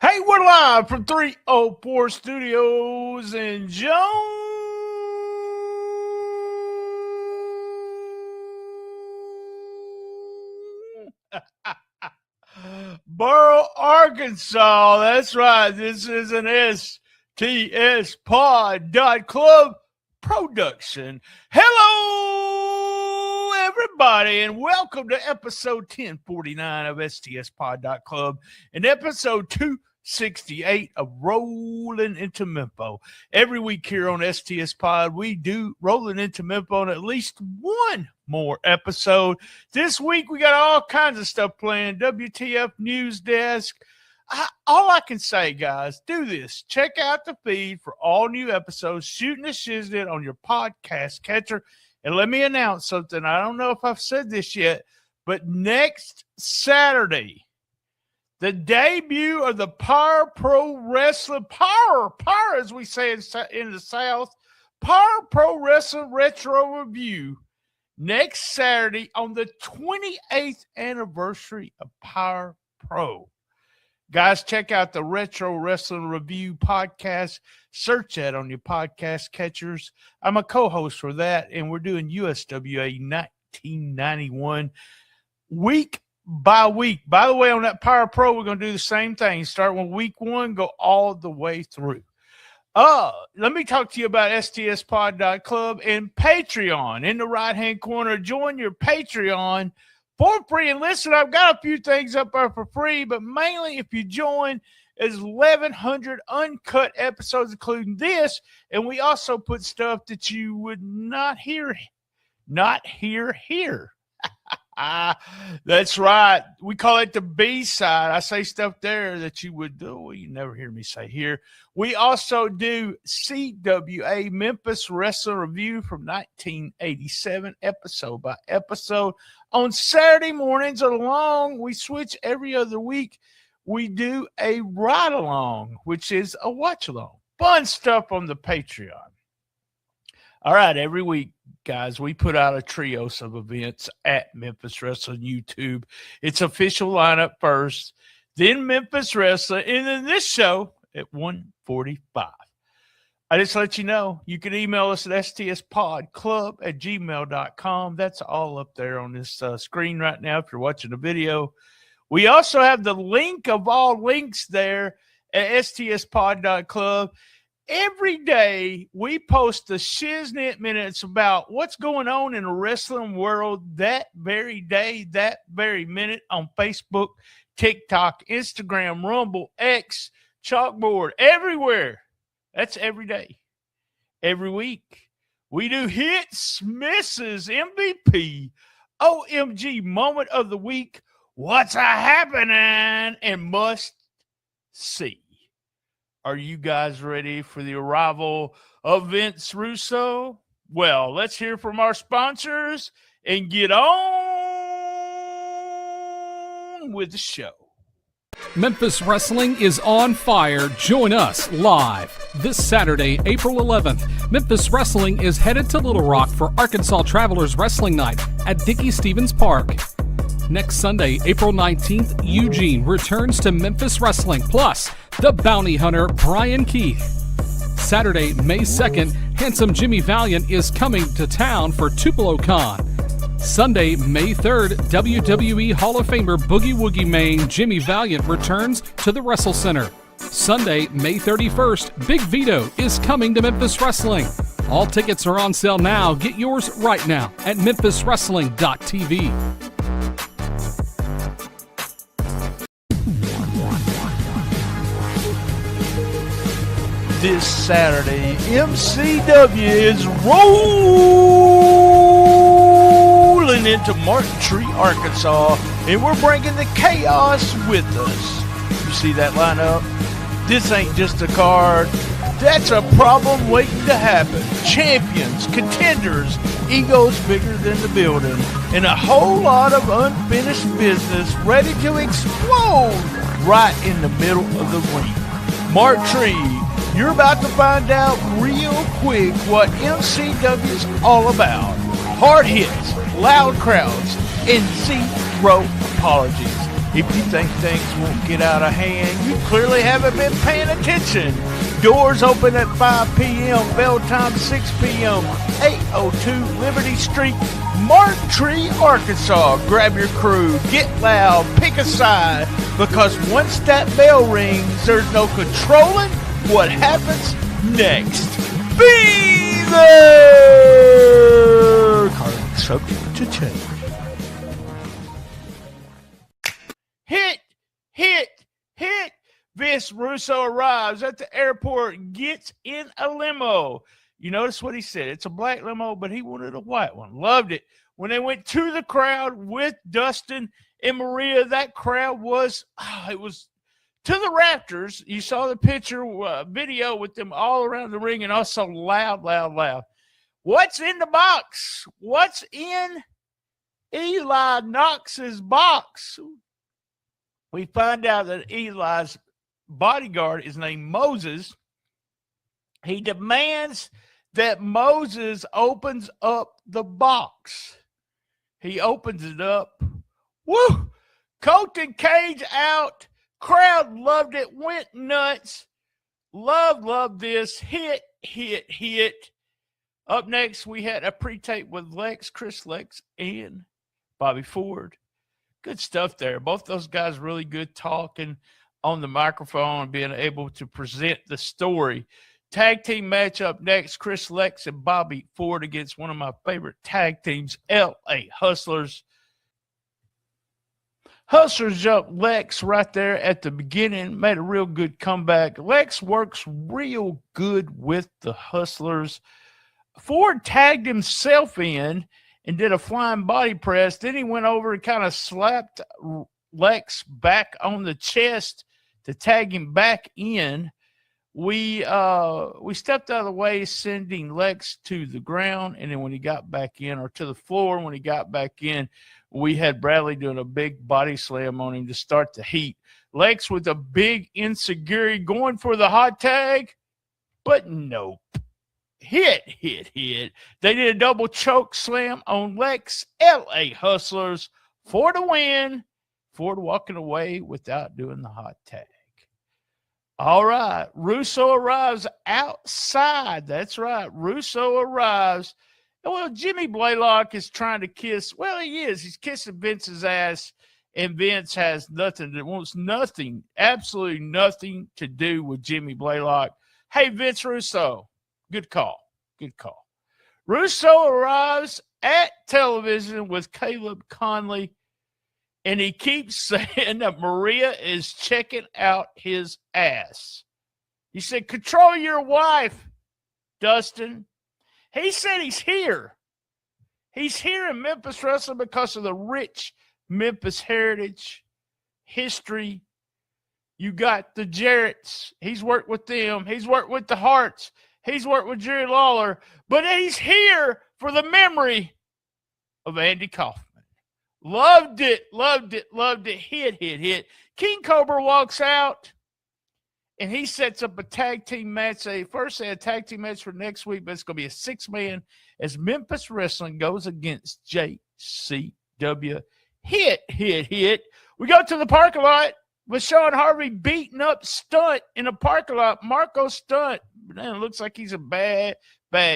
Hey, we're live from 304 Studios in Jones, Borough, Arkansas. That's right. This is an STS Pod Club production. Hello, everybody, and welcome to episode 1049 of STS Pod Club and episode 268 of Rollin into Mempho. Every week here on STS Pod, we do Rollin into Mempho on at least one more episode. This week, we got all kinds of stuff playing. WTF News Desk. All I can say, guys, do this. Check out the feed for all new episodes, Shooting the Shiznit on your podcast catcher. And let me announce something. I don't know if I've said this yet, but next Saturday, the debut of the Power Pro Wrestling, Power as we say in the South, Power Pro Wrestling Retro Review, next Saturday on the 28th anniversary of Power Pro. Guys, check out the Retro Wrestling Review podcast. Search that on your podcast catchers. I'm a co-host for that, and we're doing USWA 1991 week by week. By the way, on that Power Pro, we're going to do the same thing. Start with week one, go all the way through. Let me talk to you about STSPod.club and Patreon. In the right-hand corner, join your Patreon for free. And listen, I've got a few things up there for free, but mainly if you join, is 1,100 uncut episodes, including this. And we also put stuff that you would not hear here. That's right. We call it the B side. I say stuff there that you would do. Well, you never hear me say here. We also do CWA Memphis Wrestling Review from 1987, episode by episode. On Saturday mornings along, we switch every other week. We do a ride along, which is a watch along. Fun stuff on the Patreon. All right, every week, guys, we put out a trios of events at Memphis Wrestling YouTube. It's official lineup first, then Memphis Wrestling, and then this show at 1:45. I just let you know, you can email us at stspodclub@gmail.com. That's all up there on this screen right now if you're watching the video. We also have the link of all links there at stspod.club. Every day, we post the Shiznit Minutes about what's going on in the wrestling world that very day, that very minute on Facebook, TikTok, Instagram, Rumble, X, Chalkboard, everywhere. That's every day, every week. We do hits, misses, MVP, OMG, moment of the week, what's happening, and must see. Are you guys ready for the arrival of Vince Russo? Well, let's hear from our sponsors and get on with the show. Memphis Wrestling is on fire. Join us live this Saturday, April 11th. Memphis Wrestling is headed to Little Rock for Arkansas Travelers Wrestling Night at Dickie Stevens Park. Next Sunday, April 19th, Eugene returns to Memphis Wrestling, plus the bounty hunter Brian Keith. Saturday, May 2nd, handsome Jimmy Valiant is coming to town for Tupelo Con. Sunday, May 3rd, WWE Hall of Famer Boogie Woogie Main Jimmy Valiant returns to the Wrestle Center. Sunday, May 31st, Big Vito is coming to Memphis Wrestling. All tickets are on sale now. Get yours right now at memphiswrestling.tv. This Saturday, MCW is rolling into Martin Tree, Arkansas, and we're bringing the chaos with us. You see that lineup? This ain't just a card. That's a problem waiting to happen. Champions, contenders, egos bigger than the building, and a whole lot of unfinished business ready to explode right in the middle of the ring. Martin Tree, you're about to find out real quick what MCW is all about. Hard hits, loud crowds, and zero apologies. If you think things won't get out of hand, you clearly haven't been paying attention. Doors open at 5 p.m., bell time 6 p.m., 802 Liberty Street, Martree, Arkansas. Grab your crew, get loud, pick a side, because once that bell rings, there's no controlling what happens next. Be there! Current subject to change. Hit! Vince Russo arrives at the airport and gets in a limo. You notice what he said. It's a black limo, but he wanted a white one. Loved it. When they went to the crowd with Dustin and Maria, that crowd was, it was to the rafters. You saw the picture, video with them all around the ring, and also loud. What's in the box? What's in Eli Knox's box? We find out that Eli's bodyguard is named Moses. He demands that Moses opens up the box. He opens it up. Woo! Colton Cage out. Crowd loved it. Went nuts. Love this. Hit. Up next, we had a pre-tape with Chris Lex, and Bobby Ford. Good stuff there. Both those guys really good talking on the microphone and being able to present the story. Tag team match up next, Chris Lex and Bobby Ford against one of my favorite tag teams, LA Hustlers. Hustlers jumped Lex right there at the beginning, made a real good comeback. Lex works real good with the Hustlers. Ford tagged himself in and did a flying body press. Then he went over and kind of slapped Lex back on the chest to tag him back in. We stepped out of the way, sending Lex to the ground. And then when he got back in, or to the floor, when he got back in, we had Bradley doing a big body slam on him to start the heat. Lex with a big insecurity going for the hot tag, but nope. Hit. They did a double choke slam on Lex. LA Hustlers for the win. Ford walking away without doing the hot tag. All right. Russo arrives outside. That's right. Russo arrives. Well, Jimmy Blaylock is trying to kiss. Well, he is. He's kissing Vince's ass, and Vince has wants nothing, absolutely nothing to do with Jimmy Blaylock. Hey, Vince Russo. Good call. Russo arrives at television with Caleb Conley, and he keeps saying that Maria is checking out his ass. He said, control your wife, Dustin. He said he's here. He's here in Memphis Wrestling because of the rich Memphis heritage, history. You got the Jarretts. He's worked with them. He's worked with the Harts. He's worked with Jerry Lawler, but he's here for the memory of Andy Kaufman. Loved it. Hit. King Cobra walks out, and he sets up a tag team match. First, they had a tag team match for next week, but it's going to be a 6-man as Memphis Wrestling goes against JCW. Hit. We go to the parking lot with Sean Harvey beating up Stunt in the parking lot. Marco Stunt. Man, it looks like he's in bad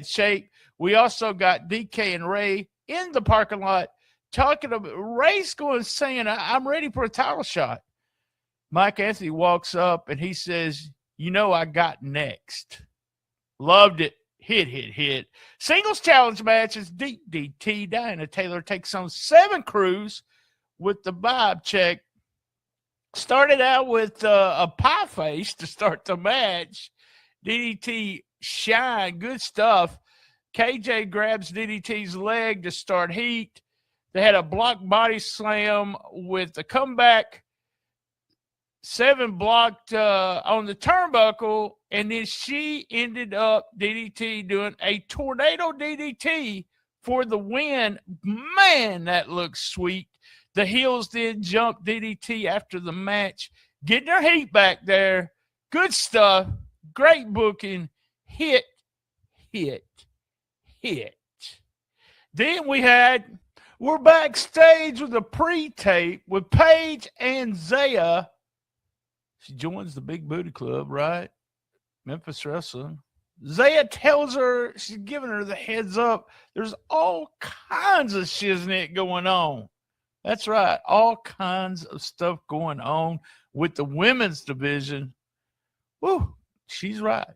shape. We also got DK and Ray in the parking lot talking about Ray's going saying, I'm ready for a title shot. Mike Anthony walks up and he says, I got next. Loved it. Hit. Singles challenge matches. DDT. Diana Taylor takes on 7 Crews with the vibe check. Started out with a pie face to start the match. DDT shine, good stuff. KJ grabs DDT's leg to start heat. They had a block body slam with a comeback. 7 blocked on the turnbuckle, and then she ended up, DDT, doing a tornado DDT for the win. Man, that looks sweet. The heels then jumped DDT after the match, getting her heat back there. Good stuff. Great booking. Hit. Then we had We're backstage with a pre-tape with Paige and Zaya. She joins the Big Booty Club, right? Memphis Wrestling. Zaya tells her, she's giving her the heads up. There's all kinds of shiznit going on. That's right. All kinds of stuff going on with the women's division. Woo, she's right.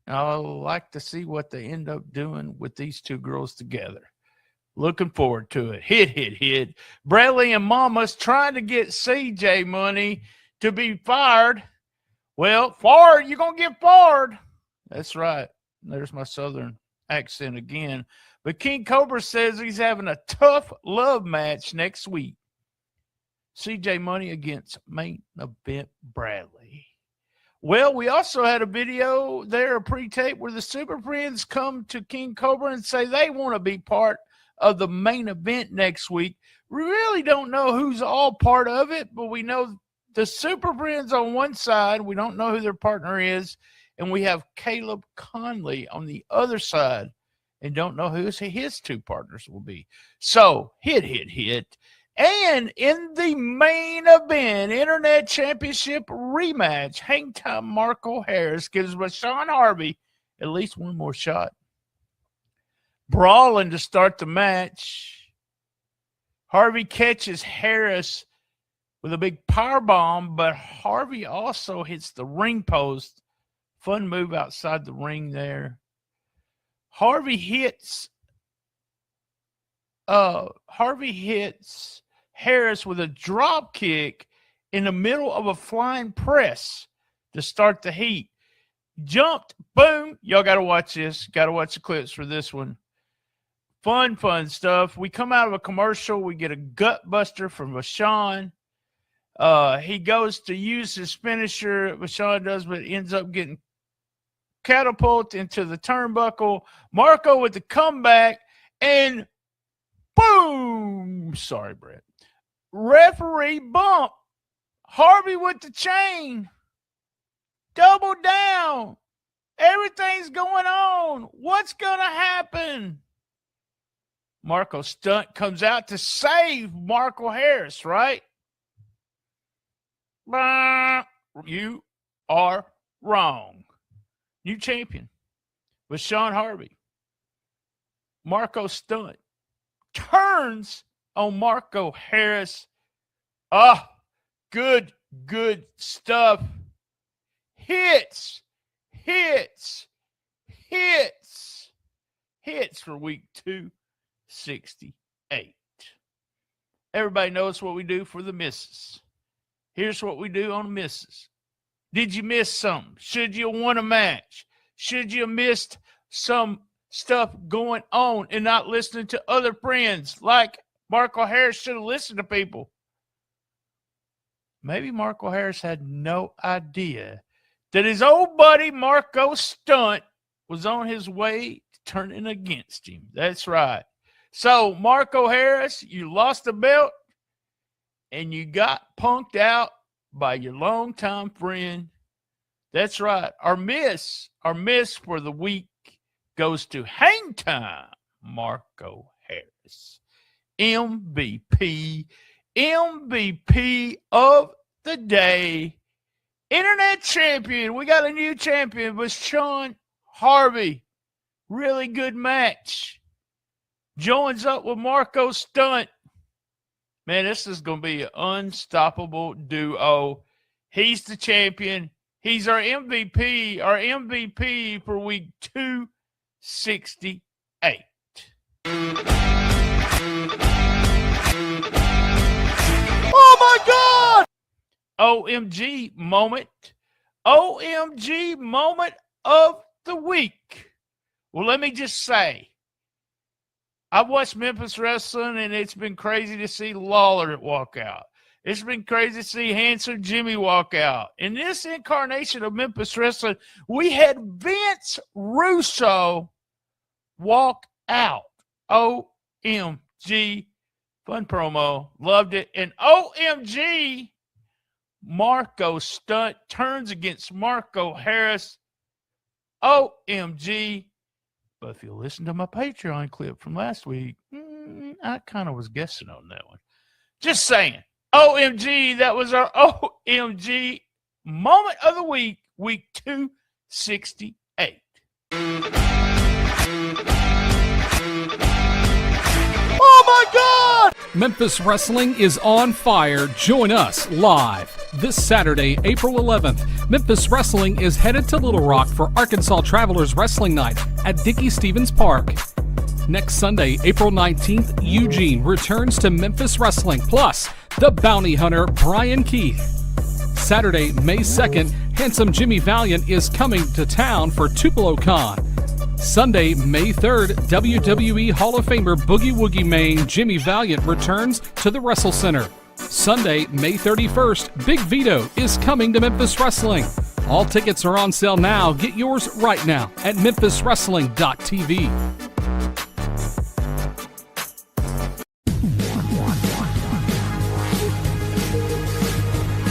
I like to see what they end up doing with these two girls together. Looking forward to it. Hit. Bradley and Mama's trying to get CJ money to be fired. Well, fired, you're going to get fired. That's right. There's my southern accent again. But King Cobra says he's having a tough love match next week. CJ Money against Main Event Bradley. Well, we also had a video there, a pre-tape, where the Super Friends come to King Cobra and say they want to be part of the main event next week. We really don't know who's all part of it, but we know the Super Friends on one side. We don't know who their partner is. And we have Caleb Conley on the other side and don't know who his two partners will be. So, hit. And in the main event, Internet Championship rematch, Hang Time Marco Harris gives Rashawn Harvey at least one more shot. Brawling to start the match. Harvey catches Harris with a big power bomb, but Harvey also hits the ring post. Fun move outside the ring there. Harvey hits Harris with a drop kick in the middle of a flying press to start the heat. Jumped, boom. Y'all got to watch this. Got to watch the clips for this one. Fun stuff. We come out of a commercial. We get a gut buster from Vashon. He goes to use his finisher. Vashon does, but ends up getting catapulted into the turnbuckle. Marco with the comeback. And boom. Sorry, Brett. Referee bump. Harvey with the chain. Double down. Everything's going on. What's going to happen? Marco Stunt comes out to save Marco Harris, right? You are wrong. New champion with Sean Harvey. Marco Stunt turns on Marco Harris. Good stuff. Hits for week 268. Everybody knows what we do for the misses. Here's what we do on the misses. Did you miss something? Should you have won a match? Should you have missed some stuff going on and not listening to other friends? Like Marco Harris should have listened to people. Maybe Marco Harris had no idea that his old buddy Marco Stunt was on his way to turning against him. That's right. So, Marco Harris, you lost the belt and you got punked out by your longtime friend. That's right. Our miss for the week goes to Hang Time Marco Harris. MVP of the day. Internet champion. We got a new champion with Sean Harvey. Really good match. Joins up with Marco Stunt. Man, this is going to be an unstoppable duo. He's the champion. He's our MVP. Our MVP for week 268. Oh, my God! OMG moment. OMG moment of the week. Well, let me just say, I've watched Memphis Wrestling, and it's been crazy to see Lawler walk out. It's been crazy to see Handsome Jimmy walk out. In this incarnation of Memphis Wrestling, we had Vince Russo walk out. OMG. Fun promo. Loved it. And OMG, Marco Stunt turns against Marco Harris. OMG. But if you listen to my Patreon clip from last week, I kind of was guessing on that one. Just saying. OMG, that was our OMG moment of the week, week 268. Oh my God! Memphis Wrestling is on fire. Join us live this Saturday, April 11th. Memphis Wrestling is headed to Little Rock for Arkansas Travelers Wrestling Night at Dickey Stevens Park. Next Sunday, April 19th, Eugene returns to Memphis Wrestling, plus the bounty hunter Brian Keith. Saturday, May 2nd, handsome Jimmy Valiant is coming to town for Tupelo Con. Sunday, May 3rd, WWE Hall of Famer Boogie Woogie Main Jimmy Valiant returns to the Wrestle Center. Sunday, May 31st, Big Vito is coming to Memphis Wrestling. All tickets are on sale now. Get yours right now at memphiswrestling.tv.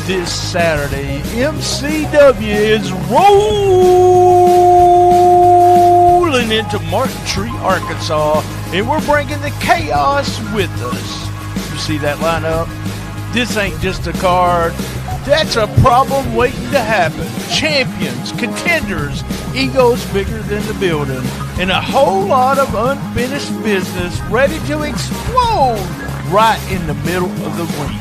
This Saturday, MCW is rolling into Martin Tree, Arkansas, and we're bringing the chaos with us. You see that lineup? This ain't just a card. That's a problem waiting to happen. Champions, contenders, egos bigger than the building, and a whole lot of unfinished business ready to explode right in the middle of the ring.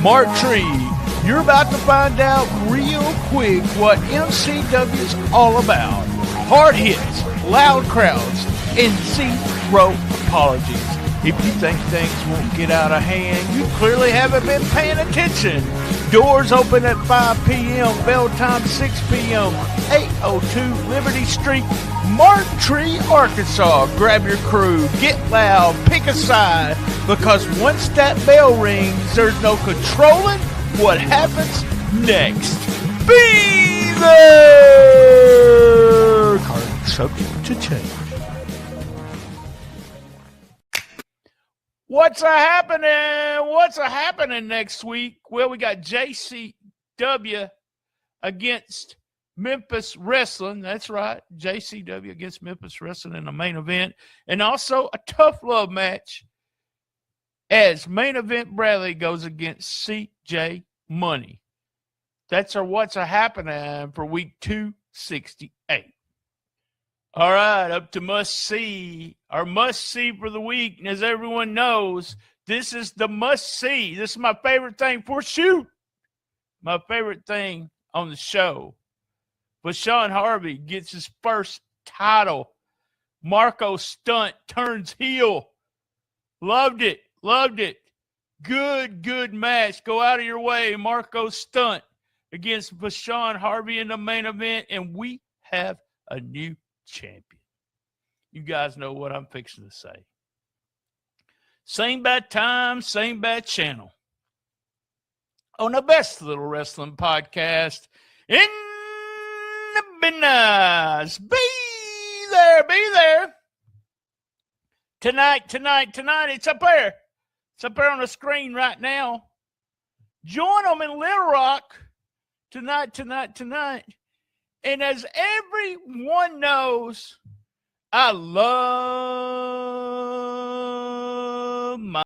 Martin Tree, you're about to find out real quick what MCW's all about. Hard hits, loud crowds, and zero apologies. If you think things won't get out of hand, you clearly haven't been paying attention. Doors open at 5 p.m., bell time 6 p.m., 802 Liberty Street, Martin Tree, Arkansas. Grab your crew, get loud, pick a side, because once that bell rings, there's no controlling what happens next. Be there! Card subject to change. What's happening next week? Well, we got JCW against Memphis Wrestling. That's right, JCW against Memphis Wrestling in the main event. And also a tough love match as main event Bradley goes against CJ Money. That's our what's happening for week 268. All right, up to must see. Our must see for the week. And as everyone knows, this is the must see. This is my favorite thing for shoot. My favorite thing on the show. But Sean Harvey gets his first title. Marco Stunt turns heel. Loved it. Good match. Go out of your way. Marco Stunt against Bashawn Harvey in the main event. And we have a new champion. You guys know what I'm fixing to say. Same bad time, same bad channel. On the best little wrestling podcast in the business. Be there. Tonight. It's up there. It's up there on the screen right now. Join them in Little Rock tonight. And as everyone knows, I love my